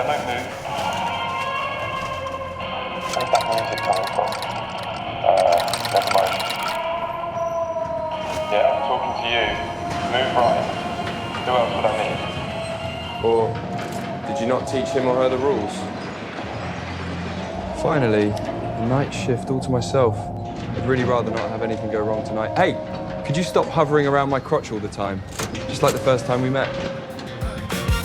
don't move. Where's that music coming from? Never mind. Yeah, I'm talking to you. Move right. Who else would I need? Or did you not teach him or her the rules? Finally, a night shift all to myself. I'd really rather not have anything go wrong tonight. Hey, could you stop hovering around my crotch all the time? Just like the first time we met.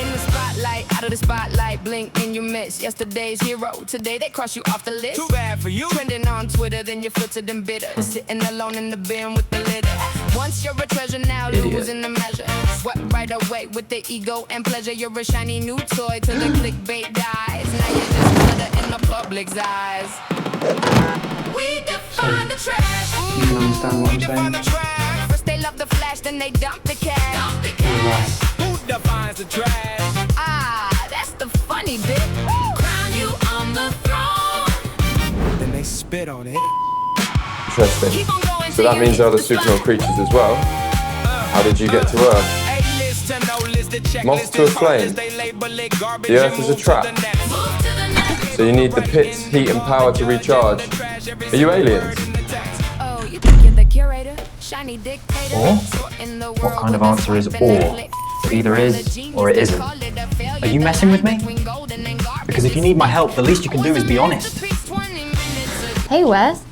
In the spotlight, out of the spotlight, blink and you miss yesterday's hero. Today they cross you off the list. Too bad for you. Trending on Twitter, then you're filtered and bitter. Sitting alone in the bin with the litter. Once you're a treasure, now losing the measure. Swept right away with the ego and pleasure. You're a shiny new toy till the clickbait dies. Now you're just glitter in the public's eyes. We define the trash. You can understand what I'm saying? First they love the flash, then they dump the cash. Right. Who defines the trash? Ah, that's the funny bit. Crown you on the throne. Then they spit on it. Interesting. Keep on going So that means they're the supernatural creatures as well. How did you get to Earth? Moth to a flame. The Earth is a trap. So you need the pits, heat and power to recharge. Are you aliens? Oh, you think you're the curator? Shiny dictator. Or? What kind of answer is or? It either is or it isn't. Are you messing with me? Because if you need my help, the least you can do is be honest. Hey, Wes.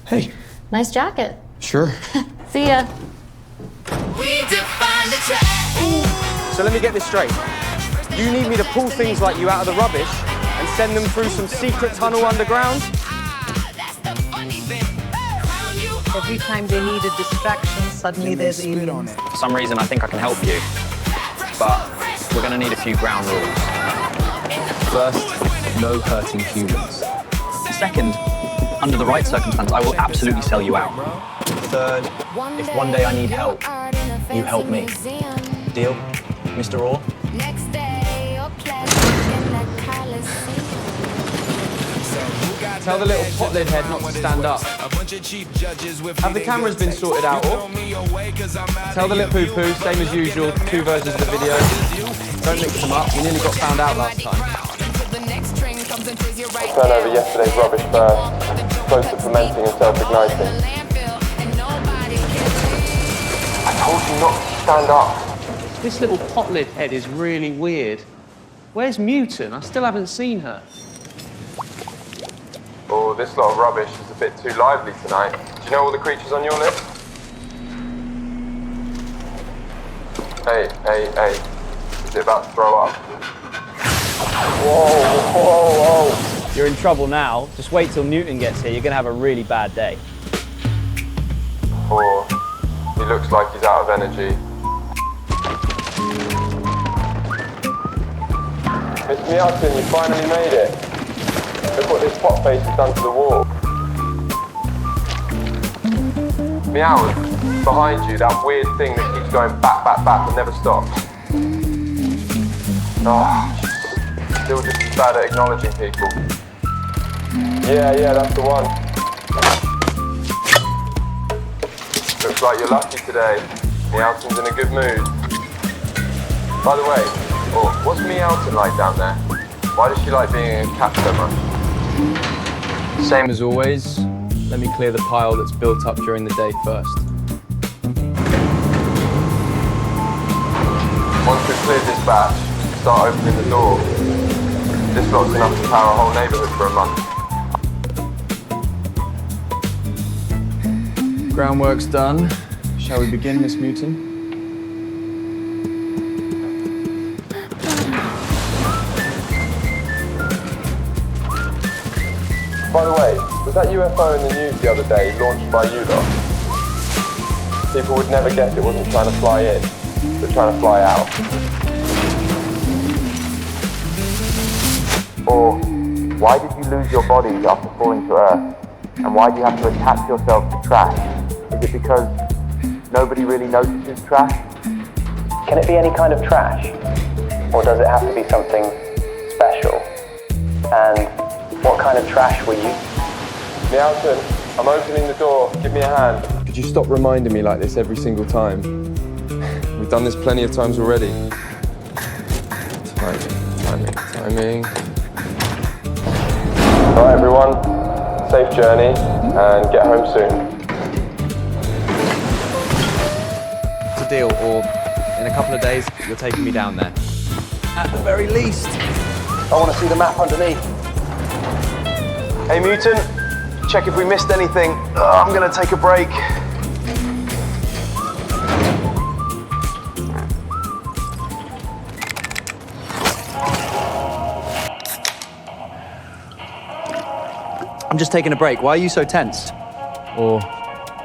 Hey. Nice jacket. Sure. See ya. We define the trash. So let me get this straight. You need me to pull things like you out of the rubbish and send them through some secret tunnel underground? Every time they need a distraction, suddenly there's aliens. For some reason, I think I can help you. But we're going to need a few ground rules. First, no hurting humans. Second, under the right circumstances, I will absolutely sell you out. Third, if one day I need help, you help me. Deal, Mr. Orr? Next day, or pleasure in the Coliseum. Tell the little pot-lid head not to stand up. Have the cameras been sorted out, or? Tell the little poo-poo, same as usual, 2 versions of the video. Don't mix them up, you nearly got found out last time. Turn over yesterday's rubbish first. Close to fermenting and self-igniting. I told you not to stand up. This little pot-lid head is really weird. Where's Mutant? I still haven't seen her. Oh, this lot of rubbish is a bit too lively tonight. Do you know all the creatures on your list? Hey. Is it about to throw up? Whoa. You're in trouble now. Just wait till Newton gets here. You're gonna have a really bad day. Or he looks like he's out of energy. Miss Meowton, you finally made it. Look what this pot face has done to the wall. Meow, behind you, that weird thing that keeps going back and never stops. Oh, still just as bad at acknowledging people. Yeah, that's the one. Looks like you're lucky today. Meowton's in a good mood. By the way, what's Meowton like down there? Why does she like being a cat so much? Same as always. Let me clear the pile that's built up during the day first. Once we've cleared this batch, start opening the door. This lot's enough to power a whole neighbourhood for a month. Groundwork's done. Shall we begin, Miss Mutant? By the way, was that UFO in the news the other day launched by you lot? People would never guess it wasn't trying to fly in, but trying to fly out. Or, why did you lose your bodies after falling to Earth? And why do you have to attach yourself to trash? Is it because nobody really notices trash? Can it be any kind of trash? Or does it have to be something special? And what kind of trash were you? Meowton, I'm opening the door. Give me a hand. Could you stop reminding me like this every single time? We've done this plenty of times already. Tiny. Timing. Alright everyone, safe journey and get home soon. It's a deal, or in a couple of days, you're taking me down there. At the very least. I want to see the map underneath. Hey Mutant, check if we missed anything. I'm gonna take a break. I'm just taking a break. Why are you so tensed? Or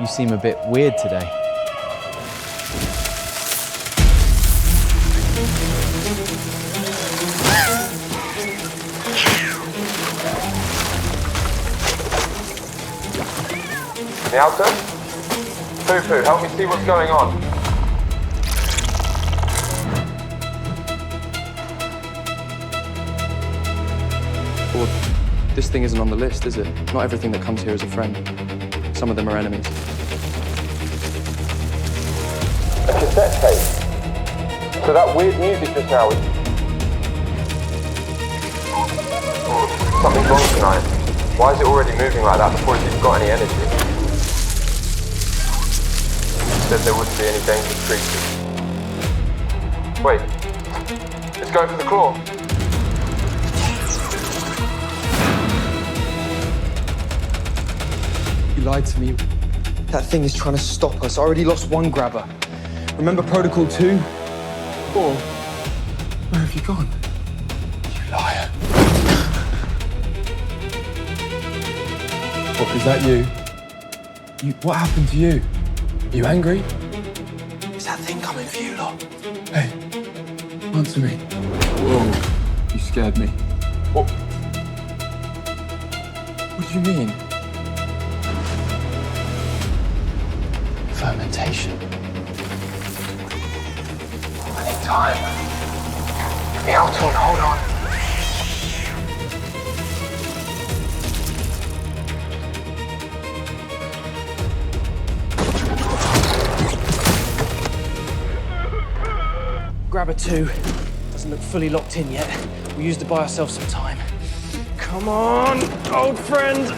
you seem a bit weird today. Meowton? Poo-poo, help me see what's going on. Or this thing isn't on the list, is it? Not everything that comes here is a friend. Some of them are enemies. A cassette tape. So that weird music just now is... Something's wrong tonight. Why is it already moving like that before it's even got any energy? Said there wouldn't be any dangerous creatures. Wait, it's going for the claw. You lied to me. That thing is trying to stop us. I already lost one grabber. Remember Protocol 2? 4? Where have you gone? You liar. What, is that you? What happened to you? You angry? Is that thing coming for you lot? Hey, answer me. Whoa, you scared me. What do you mean? Fermentation. I need time. Meowton, hold on. Grabber 2. Doesn't look fully locked in yet. We'll use to buy ourselves some time. Come on, old friend!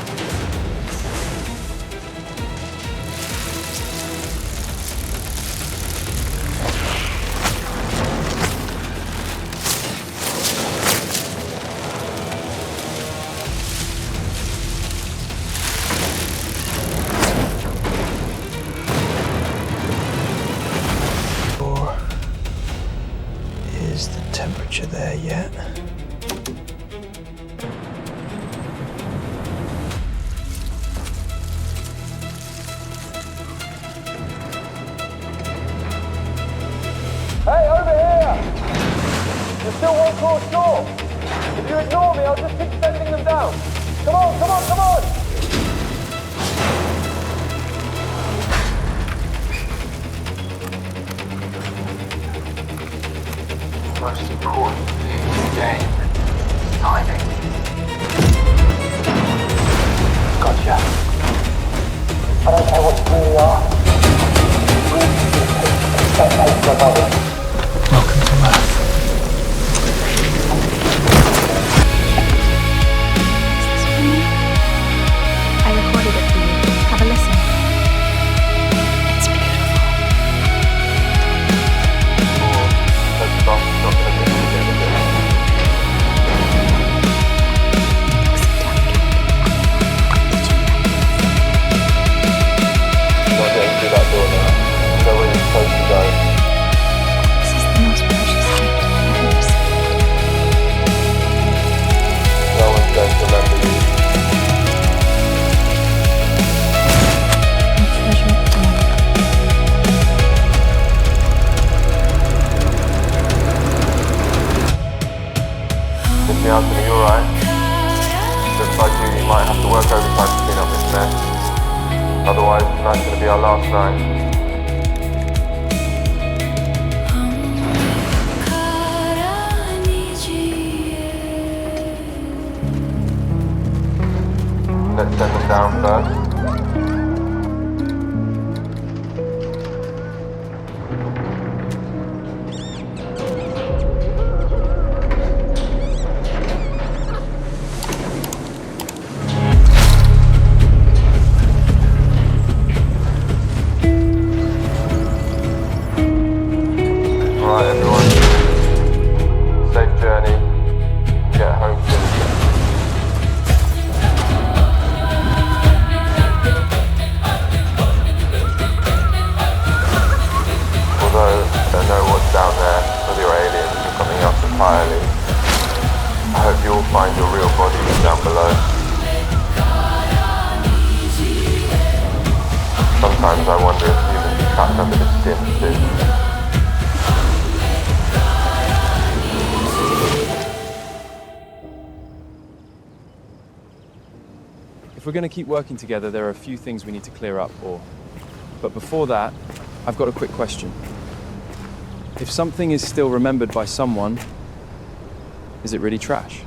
Is the temperature there yet? Hey, over here! There's still one claw short. If you ignore me, I'll just keep sending them down. Come on, come on, come on! Most important thing in the game. Timing. Gotcha. I don't care what you really are. Welcome to Earth. I recorded it for you. Have a listen. It's beautiful. That stuff's not gonna be easy, is it? Not getting through that door now. Go where you're supposed to go. This is the most precious gift I've ever received. No one's going to remember you. I treasure it forever. Miss Meowton, are you alright? Looks like you might have to work overtime to clean up this mess. Otherwise, tonight's gonna be our last night. Let's send them down first. night, everyone. Safe journey. Get home soon. Although I don't know what's down there, whether you're aliens or something else entirely, I hope you all find your real bodies down below. Sometimes I wonder if humans are trapped under this skin too. If we're going to keep working together, there are a few things we need to clear up, but before that, I've got a quick question. If something is still remembered by someone, is it really trash?